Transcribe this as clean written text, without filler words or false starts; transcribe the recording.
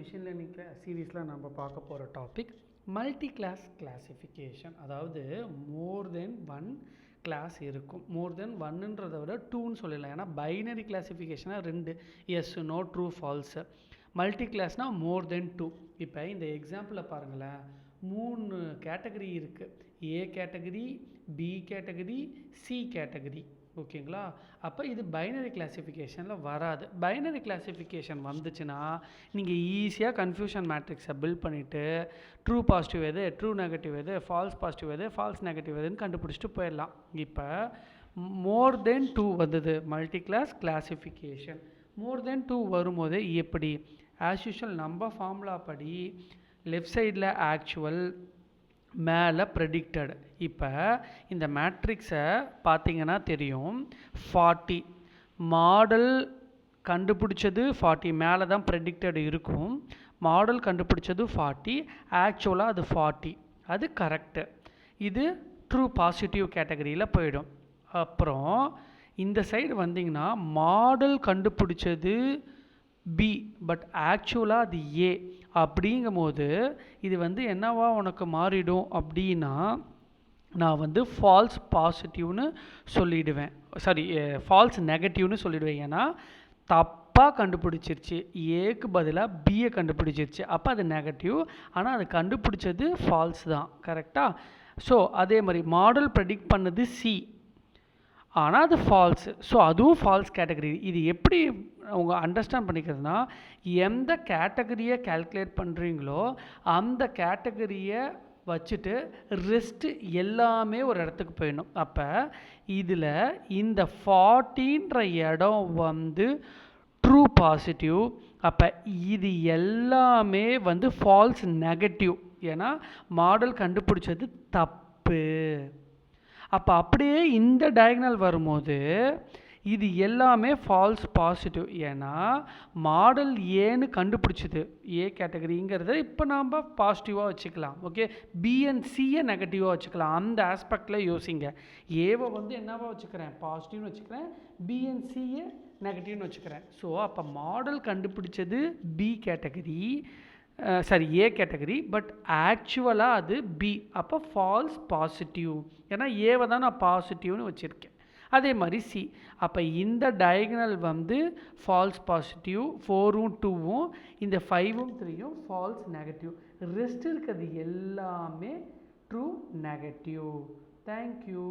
Machine learning சீரீஸில் நம்ம பார்க்க போகிற டாபிக் மல்டி கிளாஸ் கிளாசிஃபிகேஷன். அதாவது மோர் தென் ஒன் கிளாஸ் இருக்கும். மோர் தென் ஒன்னுன்றதை விட டூன்னு சொல்லிடலாம். ஏன்னா பைனரி கிளாசிஃபிகேஷனாக ரெண்டு, yes no true false. Multi கிளாஸ்னால் மோர் தென் டூ. இப்போ இந்த எக்ஸாம்பிளில் பாருங்களேன், 3 கேட்டகரி இருக்குது. A category, B category, C category. ஓகேங்களா? அப்போ இது பைனரி கிளாசிஃபிகேஷனில் வராது. பைனரி கிளாசிஃபிகேஷன் வந்துச்சுன்னா நீங்கள் ஈஸியாக கன்ஃபியூஷன் மேட்ரிக்ஸை பில்ட் பண்ணிவிட்டு ட்ரூ பாசிட்டிவ் எது, ட்ரூ நெகட்டிவ் எது, ஃபால்ஸ் பாசிட்டிவ் எது, ஃபால்ஸ் நெகட்டிவ் எதுன்னு கண்டுபிடிச்சிட்டு போயிடலாம். இப்போ மோர் தென் 2 வந்தது மல்டி கிளாஸ் கிளாசிஃபிகேஷன். மோர் தென் 2 வரும்போது எப்படி? ஆஸ் யூஷுவல் நம்ம ஃபார்முலா படி லெஃப்ட் சைடில் ஆக்சுவல், மேலே ப்ரெடிக்டட். இப்போ இந்த மேட்ரிக்ஸை பார்த்தீங்கன்னா தெரியும், 40 மாடல் கண்டுபிடிச்சது 40, மேலே தான் ப்ரெடிக்டட் இருக்கும். மாடல் கண்டுபிடிச்சது 40, ஆக்சுவலாக அது 40, அது கரெக்டு. இது ட்ரூ பாசிட்டிவ் கேட்டகரியில் போயிடும். அப்புறம் இந்த சைடு வந்தீங்கன்னா மாடல் கண்டுபிடிச்சது பி, பட் ஆக்சுவலாக அது ஏ. அப்படிங்கும் போது இது என்னவா உனக்கு மாறிடும் அப்படின்னா, நான் ஃபால்ஸ் பாசிட்டிவ்னு சொல்லிடுவேன், சாரி ஃபால்ஸ் நெகட்டிவ்னு சொல்லிடுவேன். ஏன்னா தப்பாக கண்டுபிடிச்சிருச்சு, ஏக்கு பதிலாக பியை கண்டுபிடிச்சிருச்சு. அப்போ அது நெகட்டிவ், ஆனால் அது கண்டுபிடிச்சது ஃபால்ஸ் தான். கரெக்டாக? ஸோ அதே மாதிரி மாடல் ப்ரெடிக்ட் பண்ணது சி, ஆனால் அது ஃபால்ஸு. ஸோ அதுவும் ஃபால்ஸ் கேட்டகரி. இது எப்படி அவங்க அண்டர்ஸ்டாண்ட் பண்ணிக்கிறதுனா, எந்த கேட்டகரியை கால்குலேட் பண்ணுறீங்களோ அந்த கேட்டகரியை வச்சுட்டு ரெஸ்ட்டு எல்லாமே ஒரு இடத்துக்கு போயிடணும். அப்போ இதில் இந்த 40ன்ற இடம் ட்ரூ பாசிட்டிவ். அப்போ இது எல்லாமே ஃபால்ஸ் நெகட்டிவ். ஏன்னா மாடல் கண்டுபிடிச்சது தப்பு. அப்போ அப்படியே இந்த டயகனல் வரும்போது இது எல்லாமே ஃபால்ஸ் பாசிட்டிவ். ஏன்னா மாடல் ஏன்னு கண்டுபிடிச்சிது, ஏ கேட்டகரிங்கிறத இப்போ நாம் பாசிட்டிவாக வச்சுக்கலாம். ஓகே, பி அண்ட் சியை நெகட்டிவாக வச்சுக்கலாம். அந்த ஆஸ்பெக்டில் யோசிங்க. ஏவை என்னவா வச்சுக்கிறேன், பாசிட்டிவ்னு வச்சுக்கிறேன், பி அண்ட் சியை நெகட்டிவ்னு வச்சுக்கிறேன். ஸோ அப்போ மாடல் கண்டுபிடிச்சது B category, sorry A category, but ஆக்சுவலாக அது பி. அப்போ ஃபால்ஸ் பாசிட்டிவ். ஏன்னா ஏவை தான் நான் பாசிட்டிவ்னு வச்சுருக்கேன். அதே மாதிரி சி. அப்போ இந்த டயகனல் ஃபால்ஸ் பாசிட்டிவ், 4ம் 2ம், இந்த 5ம் 3ம் ஃபால்ஸ் நெகட்டிவ். ரெஸ்ட் இருக்கிறது எல்லாமே ட்ரூ நெகட்டிவ். தேங்க்யூ.